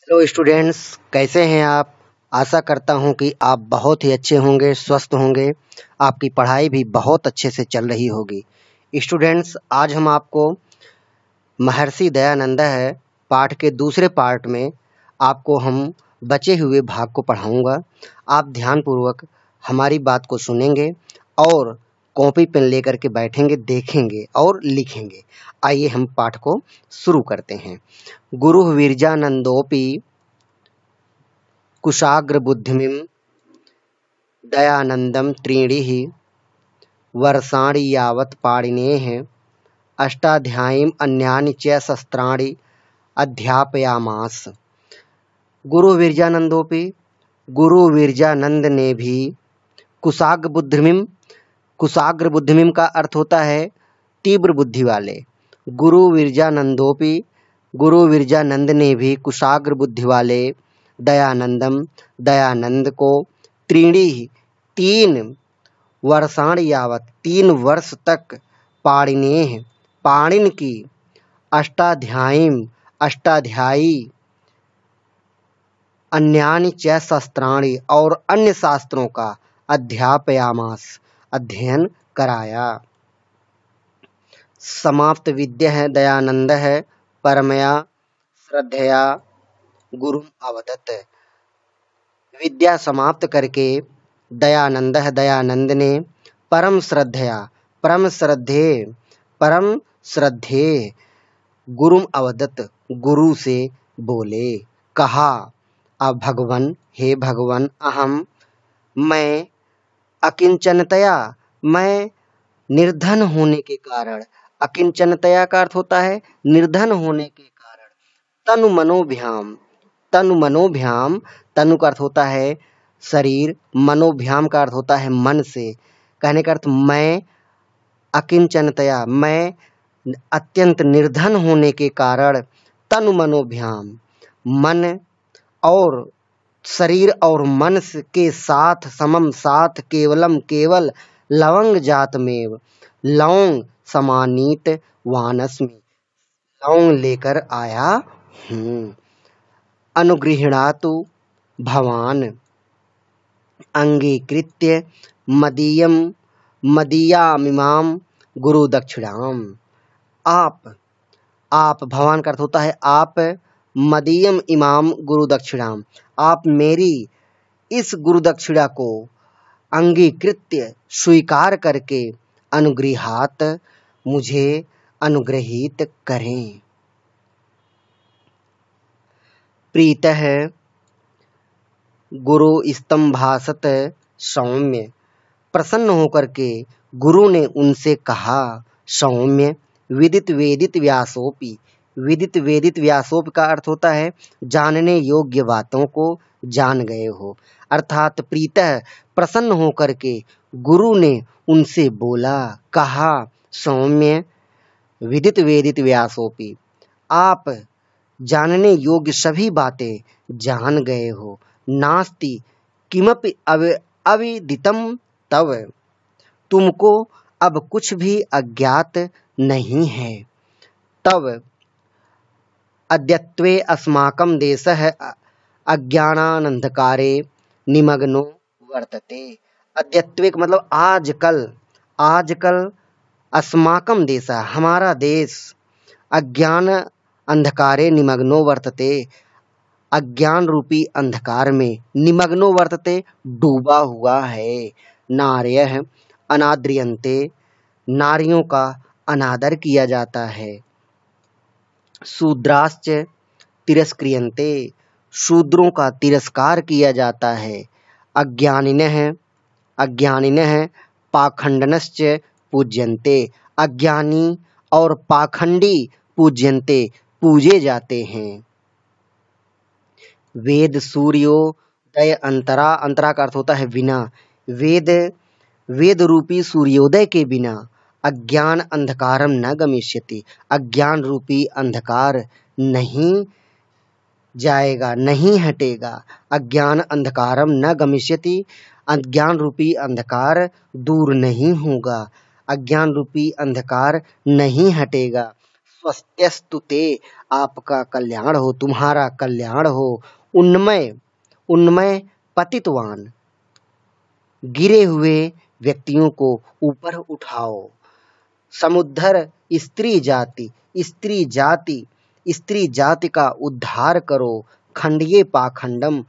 Hello students, कैसे हैं आप। आशा करता हूं कि आप बहुत ही अच्छे होंगे, स्वस्थ होंगे। आपकी पढ़ाई भी बहुत अच्छे से चल रही होगी। स्टूडेंट्स, आज हम आपको महर्षि दयानंद है पाठ के दूसरे पार्ट में आपको हम बचे हुए भाग को पढ़ाऊंगा। आप ध्यानपूर्वक हमारी बात को सुनेंगे और कॉपी पेन लेकर के बैठेंगे, देखेंगे और लिखेंगे। आइए हम पाठ को शुरू करते हैं। गुरु विरजानंदोपि कुशाग्रबुद्धिमिं दयानन्दं त्रीणिः वर्षाणि यावत् पाणिनेः अष्टाध्यायीम् अन्यानि च शस्त्राणि अध्यापयामास। गुरु विरजानंदोपि, गुरु विरजानंद ने भी कुशाग्र बुद्धिमिम का अर्थ होता है तीव्र बुद्धि वाले। गुरु विरजानंदोपि, गुरु विरजानंद ने भी कुशाग्र बुद्धि वाले दयानंदम दयानंद को त्रीणी तीन वर्षाण यावत 3 वर्ष तक पाणिनेह पाणिन की अष्टाध्यायी अन्यानि च शस्त्राणि और अन्य शास्त्रों का अध्यापयामास अध्ययन कराया। समाप्त विद्या है दयानंद है परमया श्रद्धया गुरु अवदत। विद्या समाप्त करके दयानंद ने परम श्रद्धे गुरु अवदत गुरु से बोले, कहा, अब भगवन, हे भगवन, अहम मैं अकिंचनतया, मैं निर्धन होने के कारण, अकिंचनतया का अर्थ होता है निर्धन होने के कारण, तनु मनोभ्याम, तनु का अर्थ होता है शरीर, मनोभ्याम का अर्थ होता है मन से। कहने का अर्थ मैं अकिंचनतया, मैं अत्यंत निर्धन होने के कारण, तनु मनोभ्याम, मन और शरीर और मन के साथ, समम साथ, केवलम केवल, लवंग जात में, लौंग समानीत वानस्मि, लौंग लेकर आया हूँ। अनुगृह्णातु भवान अंगीकृत्य मदीयामिमाम गुरु दक्षिणाम। आप भगवान का अर्थ होता है आप, मदीयम इमाम गुरु दक्षिणाम, आप मेरी इस गुरु दक्षिणा को अंगीकृत्य स्वीकार करके अनुगृहात मुझे अनुग्रहित करें। प्रीतः गुरु स्तंभासत सौम्य, प्रसन्न होकर के गुरु ने उनसे कहा, सौम्य विदित वेदित व्यासोपि, विदित वेदित व्यासोपि का अर्थ होता है जानने योग्य बातों को जान गए हो। अर्थात प्रीतः प्रसन्न होकर के गुरु ने उनसे बोला, कहा, सौम्य विदित वेदित व्यासोपि, आप जानने योग्य सभी बातें जान गए हो। नास्ति किमपि अविदितम तव, तुमको अब कुछ भी अज्ञात नहीं है। तव अद्यत्वे अस्माकं देशः अज्ञानानंधकारे निमग्नो वर्तते। अद्यत्वे का मतलब आजकल अस्माकं देश, हमारा देश, अज्ञान अंधकारे निमग्नो वर्तते, अज्ञान रूपी अंधकार में, निमग्नो वर्तते डूबा हुआ है। नार्यः अनाद्रियन्ते, नारियों का अनादर किया जाता है। शूद्राश्च तिरस्क्रियन्ते, शूद्रों का तिरस्कार किया जाता है। अज्ञानिनः पाखंडनश्च पूज्यन्ते, अज्ञानी और पाखंडी पूज्यन्ते पूजे जाते हैं। वेद सूर्योदय अंतरा, अंतरा का अर्थ होता है बिना, वेद रूपी सूर्योदय के बिना अज्ञान अंधकारम न गमिष्यति, अज्ञान रूपी अंधकार नहीं जाएगा, नहीं हटेगा। अज्ञान अंधकारम न गमिष्यति, अज्ञान रूपी अंधकार दूर नहीं होगा, अज्ञान रूपी अंधकार नहीं हटेगा। स्वस्त्यस्तु ते, आपका कल्याण हो, तुम्हारा कल्याण हो। उन्मय, उन्मय पतितवान, गिरे हुए व्यक्तियों को ऊपर उठाओ। समुद्धर स्त्री जाति, स्त्री जाति, स्त्री जाति का उद्धार करो। खंडिये पाखंडम,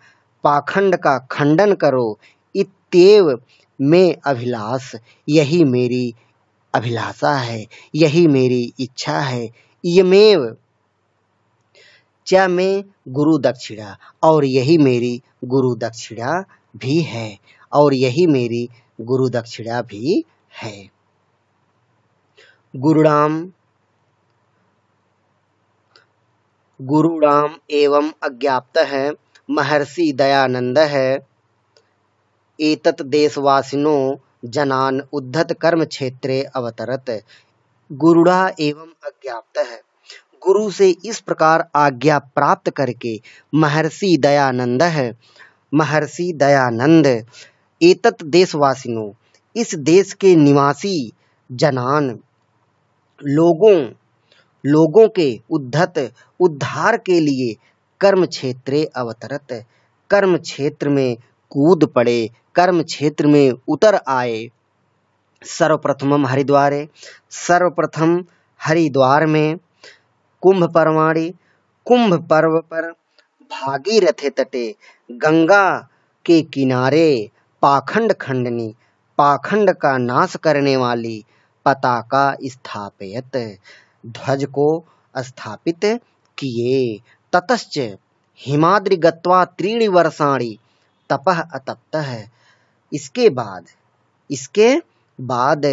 पाखंड का खंडन करो। इत्येव में अभिलाष, यही मेरी अभिलाषा है, यही मेरी इच्छा है। यमेव च में गुरु दक्षिणा, और यही मेरी गुरु दक्षिणा भी है, और यही मेरी गुरु दक्षिणा भी है। गुरुणाम, गुरुणाम एवं अज्ञाप्तः महर्षि दयानंद है। एतत् देशवासिनो जनान उद्धत कर्म क्षेत्रे अवतरत। गुरुड़ा एवं अज्ञाप्तः, गुरु से इस प्रकार आज्ञा प्राप्त करके महर्षि दयानंद है, महर्षि दयानंद एतत् देशवासिनो, इस देश के निवासी जनान, लोगों, लोगों के उद्धत, उद्धार के लिए कर्म क्षेत्रे अवतरत, कर्म क्षेत्र में कूद पड़े, कर्म क्षेत्र में उतर आए। सर्वप्रथमम हरिद्वारे, सर्वप्रथम हरिद्वार में। कुंभ पर्वाणि, कुंभ पर्व पर। भागीरथे तटे, गंगा के किनारे। पाखंड खंडनी, पाखंड का नाश करने वाली। पताका स्थापयत, ध्वज को स्थापित किए। ततश्च हिमाद्रि गत्वा त्रीणि वर्षाणि तपः अतप्तः, इसके बाद, इसके बाद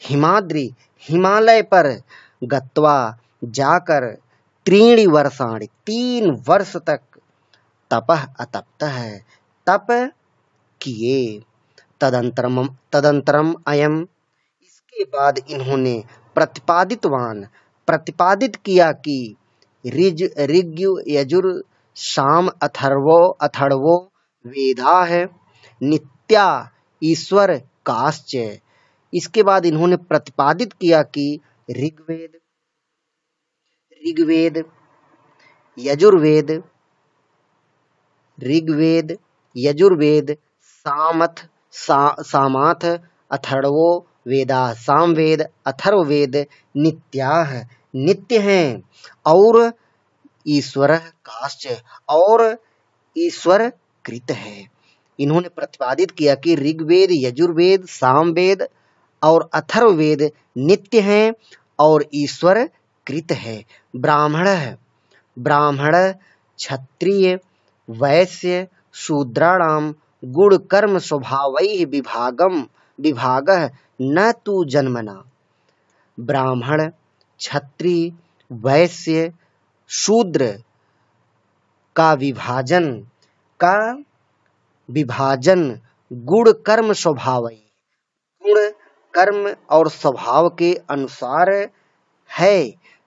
हिमाद्रि, हिमालय पर गत्वा जाकर, त्रीणि वर्षाणि 3 वर्ष तक, तपः अतप्तः तप किए। तदंतरम, तदंतरम अयम, इसके बाद इन्होंने प्रतिपादितवान, प्रतिपादित किया कि ऋज ऋग यजुर साम अथर्वो, अथर्वो वेदा है नित्या ईश्वर काश्च। इसके बाद इन्होंने प्रतिपादित किया कि ऋग्वेद, ऋग्वेद, यजुर्वेद, ऋग्वेद, यजुर्वेद, सामथ, सामाथ, अथर्वो वेदा, सामवेद, अथर्ववेद नित्याः, नित्य हैं, और ईश्वर काश्च, और ईश्वर कृत है। इन्होंने प्रतिपादित किया कि ऋग्वेद, यजुर्वेद, सामवेद और अथर्ववेद नित्य हैं और ईश्वर कृत है। ब्राह्मण, ब्राह्मण, क्षत्रिय, वैश्य, शूद्राणाम गुण कर्म स्वभावैः विभागम, विभागः न तु जन्मना। ब्राह्मण, क्षत्रिय, वैश्य, शूद्र का विभाजन, का विभाजन गुण कर्म स्वभाव, गुण कर्म और स्वभाव के अनुसार है।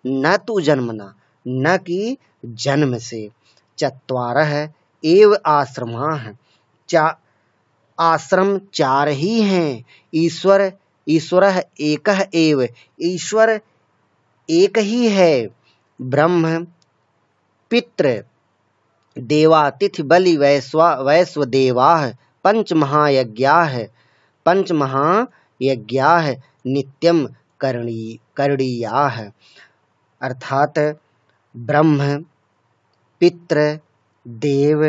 न तु जन्मना, न कि जन्म से। चत्वारः एव आश्रमाः, आश्रम 4 ही हैं। ईश्वर, ईश्वरः एकः एव, ईश्वर एक ही है। ब्रह्म, पितृ, देवातिथि बलि वैश्वदेवाः, पंच महायज्ञाः, पंच महायज्ञाः नित्यम करणीयाः। अर्थात ब्रह्म, पितृ, देव,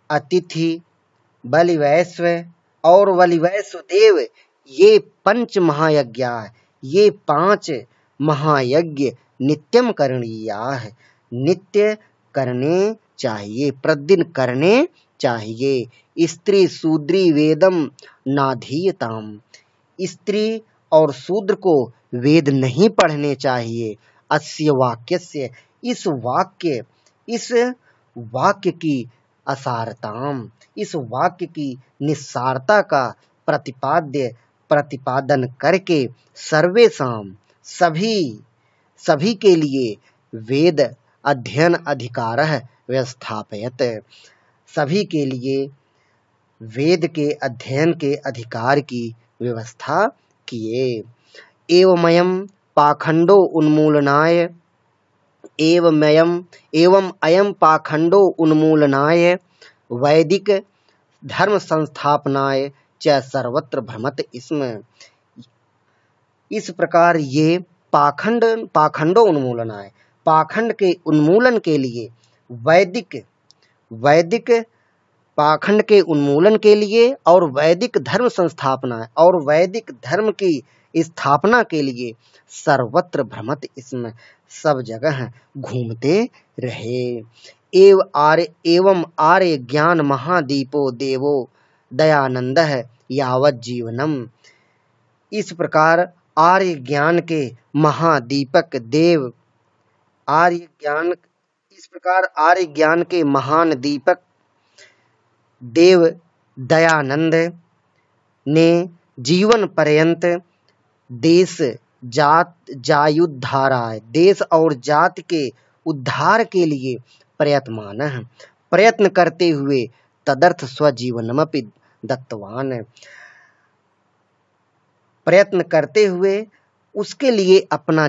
अतिथि, बलिवैश्व और बलिवैश्व देव, ये पंच महायज्ञ, ये 5 महायज्ञ नित्यम करणीयाः, नित्य करने चाहिए, प्रतिदिन करने चाहिए। स्त्री शूद्री वेदम नाधीयताम, स्त्री और शूद्र को वेद नहीं पढ़ने चाहिए। अस्य वाक्यस्य, इस वाक्य की असारताम, इस वाक्य की निस्सारता का प्रतिपादन करके सर्वेषाम, सभी के लिए वेद अध्ययन अधिकारः व्यवस्थापयत, सभी के लिए वेद के अध्ययन के अधिकार की व्यवस्था किए। एवमयम, पाखंडो उन्मूलनाय एवं अयम पाखंडो उन्मूलनाय वैदिक धर्म संस्थापनाय च सर्वत्र भ्रमत स्म। इस प्रकार ये पाखंडो उन्मूलनाय, पाखंड के उन्मूलन के लिए वैदिक पाखंड के उन्मूलन के लिए और वैदिक धर्म संस्थापना और वैदिक धर्म की स्थापना के लिए सर्वत्र भ्रमत स्म, सब जगह घूमते रहे। एवं आर्य ज्ञान महादीपो देवो दयानंदः यावत् जीवनम। इस प्रकार आर्य ज्ञान के महादीपक देव इस प्रकार आर्य ज्ञान के महान दीपक देव दयानंद ने जीवन पर्यंत देश जात्युद्धाराय, देश और जाति के उद्धार के लिए प्रयत्न करते हुए तदर्थ स्वजीवनमपि दत्तवान, प्रयत्न करते हुए उसके लिए अपना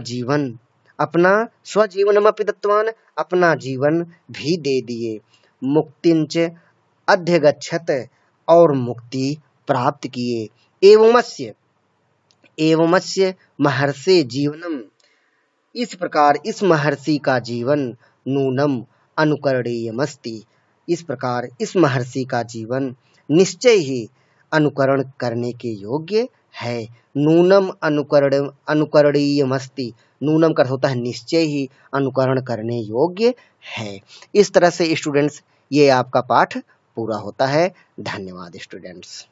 स्वजीवनमपि दत्तवान, अपना जीवन भी दे दिए। मुक्तिंच अध्यगच्छत, और मुक्ति प्राप्त किए। एवमस्य महर्षि जीवनम। इस प्रकार इस महर्षि का जीवन नूनम अनुकरणीयमस्ति। इस प्रकार इस महर्षि का जीवन निश्चय ही अनुकरण करने के योग्य है। नूनम अनुकरणीयमस्ति, नूनम का अर्थ होता है निश्चय ही अनुकरण करने योग्य है। इस तरह से स्टूडेंट्स ये आपका पाठ पूरा होता है। धन्यवाद स्टूडेंट्स।